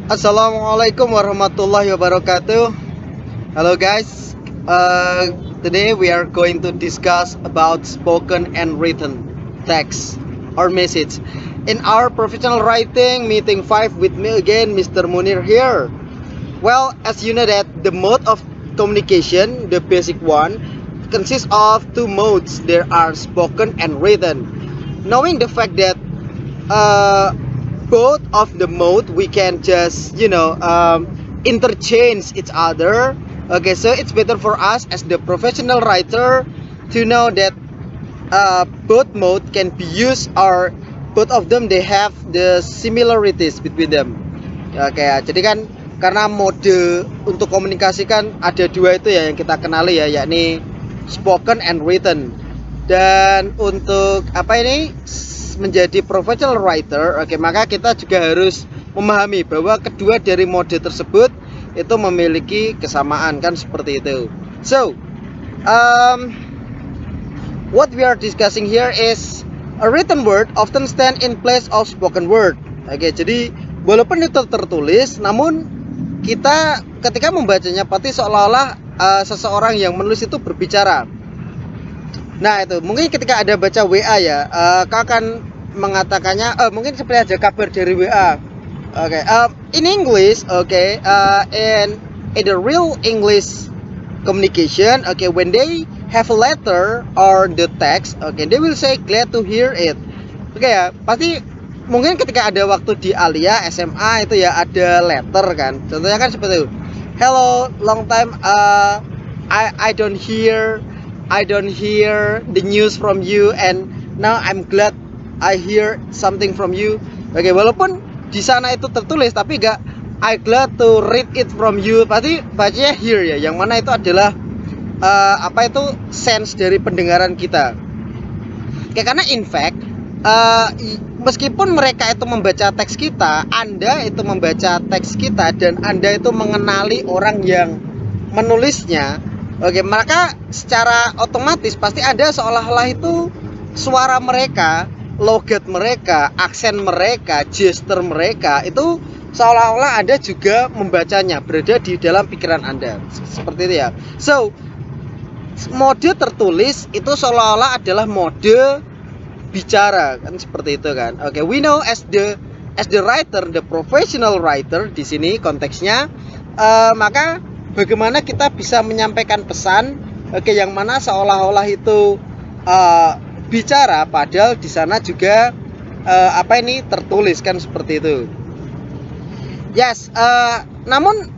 Assalamualaikum warahmatullahi wabarakatuh. Hello guys. Today we are going to discuss about spoken and written text or message. In our professional writing meeting 5 with me again, Mr. Munir here. Well, as you know that the mode of communication, the basic one, consists of two modes. There are spoken and written. Knowing the fact that uh, both of the mode we can just interchange each other. Okay, so it's better for us as the professional writer to know that both mode can be used, or both of them they have the similarities between them. Oke ya, jadi kan karena mode untuk komunikasi kan ada dua itu ya yang kita kenali ya, yakni spoken and written. Dan untuk apa ini menjadi professional writer, oke, maka kita juga harus memahami bahwa kedua dari mode tersebut itu memiliki kesamaan kan seperti itu. So, what we are discussing here is a written word often stand in place of spoken word. Oke, jadi walaupun itu tertulis, namun kita ketika membacanya pasti seolah-olah seseorang yang menulis itu berbicara. Nah itu mungkin ketika ada baca WA ya, kau akan mengatakannya, mungkin seperti ada kabar dari WA. Oke, in English, okay, in the real English communication, okay, when they have a letter or the text, okay, they will say glad to hear it. Oke ya, pasti mungkin ketika ada waktu di Alia SMA itu ya ada letter kan, contohnya kan seperti itu. Hello, long time, I don't hear the news from you, and now I'm glad I hear something from you. Oke, walaupun di sana itu tertulis tapi gak I glad to read it from you, pasti bacanya hear ya, yang mana itu adalah apa itu sense dari pendengaran kita. Oke, karena in fact meskipun mereka itu membaca teks kita, Anda itu membaca teks kita dan Anda itu mengenali orang yang menulisnya. Oke, maka secara otomatis pasti ada seolah-olah itu suara mereka, logat mereka, aksen mereka, gesture mereka itu seolah-olah Anda juga membacanya, berada di dalam pikiran Anda. Seperti itu ya. So, mode tertulis itu seolah-olah adalah mode bicara kan seperti itu kan. Oke, we know as the writer, the professional writer di sini konteksnya, maka bagaimana kita bisa menyampaikan pesan, oke, yang mana seolah-olah itu bicara, padahal di sana juga apa ini tertulis kan seperti itu. Yes, namun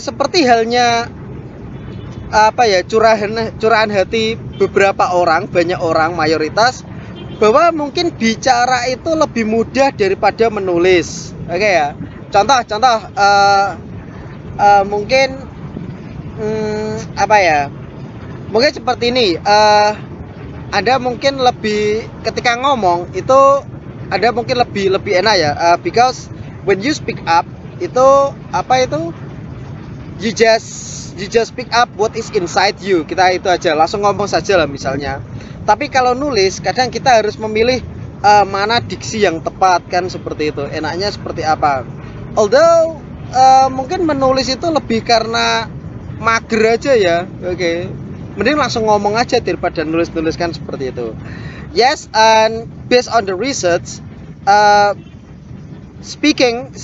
seperti halnya apa ya, curahan hati beberapa orang, banyak orang, mayoritas, bahwa mungkin bicara itu lebih mudah daripada menulis. Oke ya, contoh mungkin apa ya, mungkin seperti ini, Anda mungkin lebih ketika ngomong itu Anda mungkin lebih enak ya, because when you speak up itu apa itu, you just speak up what is inside you, kita itu aja langsung ngomong saja lah misalnya. Tapi kalau nulis kadang kita harus memilih mana diksi yang tepat kan seperti itu, enaknya seperti apa. Although mungkin menulis itu lebih karena mager aja ya. Oke, mending langsung ngomong aja daripada nulis kan seperti itu. Yes, and based on the research, speaking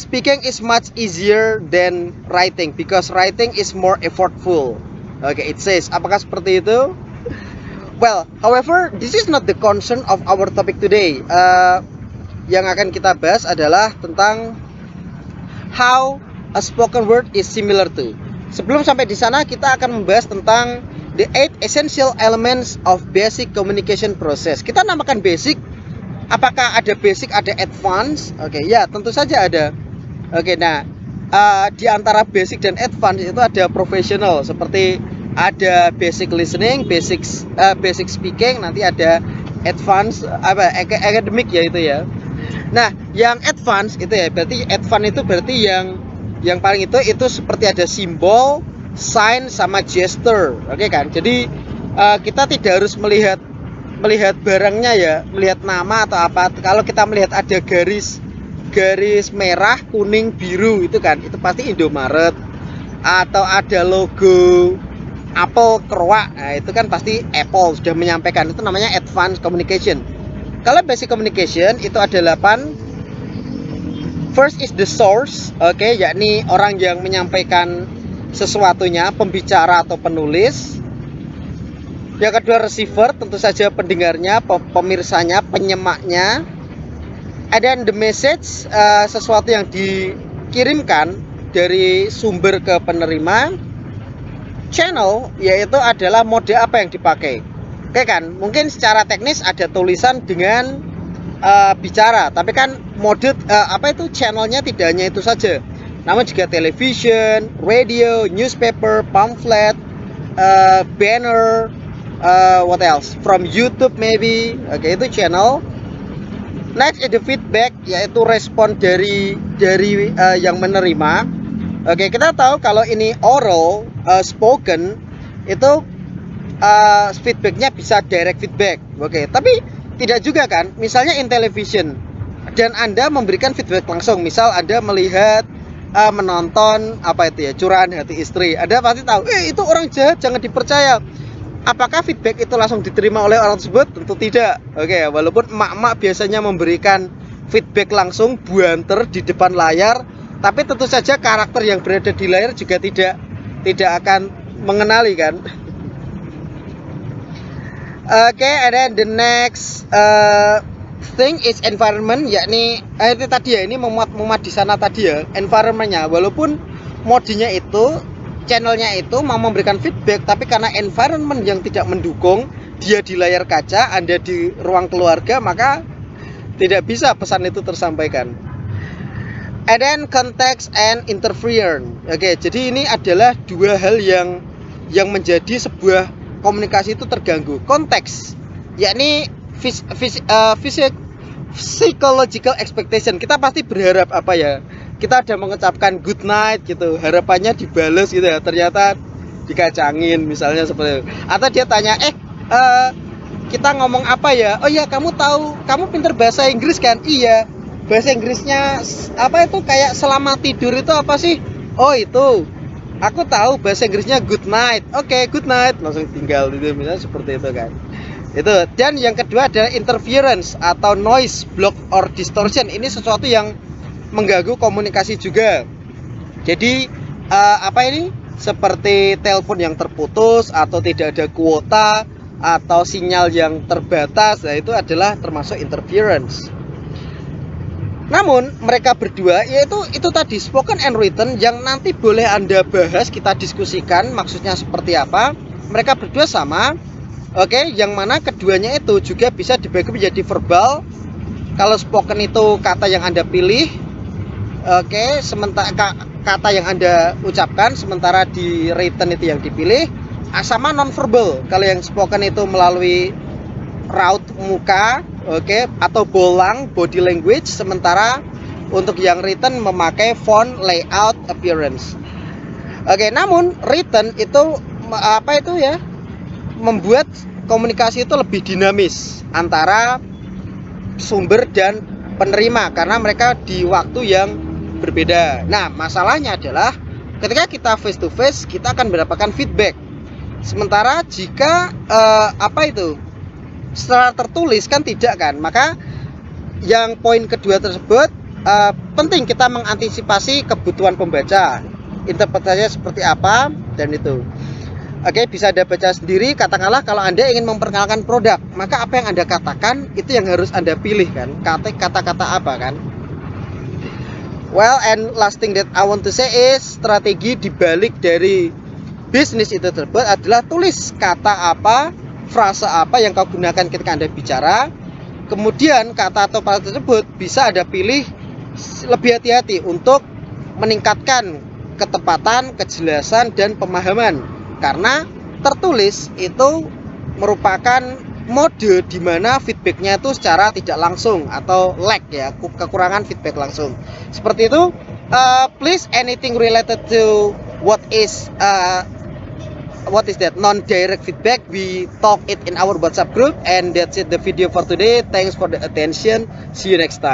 is much easier than writing because writing is more effortful. Okay, it says, apakah seperti itu? Well, however, this is not the concern of our topic today. Yang akan kita bahas adalah tentang how a spoken word is similar to. Sebelum sampai di sana, kita akan membahas tentang the 8 essential elements of basic communication process. Kita namakan basic. Apakah ada basic, ada advance? Oke, ya tentu saja ada. Oke, nah di antara basic dan advance itu ada professional, seperti ada basic listening, basic speaking, nanti ada advance academic ya itu ya. Nah, yang advance itu ya, berarti advance itu berarti yang paling itu seperti ada simbol, sign sama gesture. Oke kan? Jadi kita tidak harus melihat barangnya ya, melihat nama atau apa. Kalau kita melihat ada garis garis merah, kuning, biru itu kan, itu pasti Indomaret. Atau ada logo Apple keruak, nah itu kan pasti Apple sudah menyampaikan, itu namanya advanced communication. Kalau basic communication itu ada 8. First is the source, oke, yakni orang yang menyampaikan sesuatunya, pembicara atau penulis. Yang kedua receiver, tentu saja pendengarnya, pemirsanya, penyemaknya. And then the message, sesuatu yang dikirimkan dari sumber ke penerima. Channel, yaitu adalah mode apa yang dipakai. Oke kan, mungkin secara teknis ada tulisan dengan bicara, tapi kan mode channelnya tidak hanya itu saja, namun juga television, radio, newspaper, pamphlet, banner, what else, from YouTube maybe. Oke, itu channel. Next is the feedback, yaitu respon dari yang menerima. Oke, kita tahu kalau ini oral, spoken, itu feedbacknya bisa direct feedback. Oke, tapi tidak juga kan. Misalnya in television, dan Anda memberikan feedback langsung. Misal Anda melihat, menonton curahan hati istri. Anda pasti tahu, itu orang jahat, jangan dipercaya. Apakah feedback itu langsung diterima oleh orang tersebut? Tentu tidak. Oke, walaupun emak-emak biasanya memberikan feedback langsung buanter di depan layar, tapi tentu saja karakter yang berada di layar juga tidak akan mengenali kan. Oke, and then the next thing is environment, yakni itu tadi ya, ini memuat di sana tadi ya, environmentnya. Walaupun modenya itu, channelnya itu mau memberikan feedback, tapi karena environment yang tidak mendukung, dia di layar kaca, Anda di ruang keluarga, maka tidak bisa pesan itu tersampaikan. And then context and interference. Oke, jadi ini adalah dua hal yang menjadi sebuah komunikasi itu terganggu. Konteks, yakni psychological expectation. Kita pasti berharap kita ada mengucapkan good night gitu, harapannya dibales gitu ya, ternyata dikacangin misalnya seperti itu. Atau dia tanya, kita ngomong apa ya? Oh ya, kamu tahu, kamu pinter bahasa Inggris kan? Iya. Bahasa Inggrisnya kayak selamat tidur itu apa sih? Oh itu, aku tahu bahasa Inggrisnya good night. Oke, good night, langsung tinggal gitu, misalnya seperti itu kan. Itu. Dan yang kedua adalah interference atau noise, block or distortion. Ini sesuatu yang mengganggu komunikasi juga. Jadi seperti telepon yang terputus, atau tidak ada kuota, atau sinyal yang terbatas. Nah, itu adalah termasuk interference. Namun mereka berdua, yaitu itu tadi spoken and written, yang nanti boleh Anda bahas, kita diskusikan maksudnya seperti apa. Mereka berdua sama, oke, yang mana keduanya itu juga bisa dibagi menjadi verbal. Kalau spoken itu kata yang Anda pilih, oke, sementara kata yang Anda ucapkan, sementara di written itu yang dipilih. Sama non verbal, kalau yang spoken itu melalui raut muka, oke, atau bolang, body language, sementara untuk yang written memakai font, layout, appearance. Oke, namun written itu membuat komunikasi itu lebih dinamis antara sumber dan penerima, karena mereka di waktu yang berbeda. Nah, masalahnya adalah ketika kita face to face, kita akan mendapatkan feedback. Sementara jika secara tertulis kan tidak kan. Maka yang poin kedua tersebut penting kita mengantisipasi kebutuhan pembaca, interpretasinya seperti apa, dan itu bisa Anda baca sendiri. Katakanlah kalau Anda ingin memperkenalkan produk, maka apa yang Anda katakan itu yang harus Anda pilih kan, kata-kata apa kan. Well, and last thing that I want to say is, strategi dibalik dari bisnis itu tersebut adalah tulis kata apa, frasa apa yang kau gunakan ketika Anda bicara. Kemudian kata atau frasa tersebut bisa Anda pilih lebih hati-hati untuk meningkatkan ketepatan, kejelasan, dan pemahaman. Karena tertulis itu merupakan mode di mana feedbacknya itu secara tidak langsung atau lag ya, kekurangan feedback langsung. Seperti itu. Please, anything related to what is that non-direct feedback, we talk it in our WhatsApp group. And that's it, the video for today. Thanks for the attention. See you next time.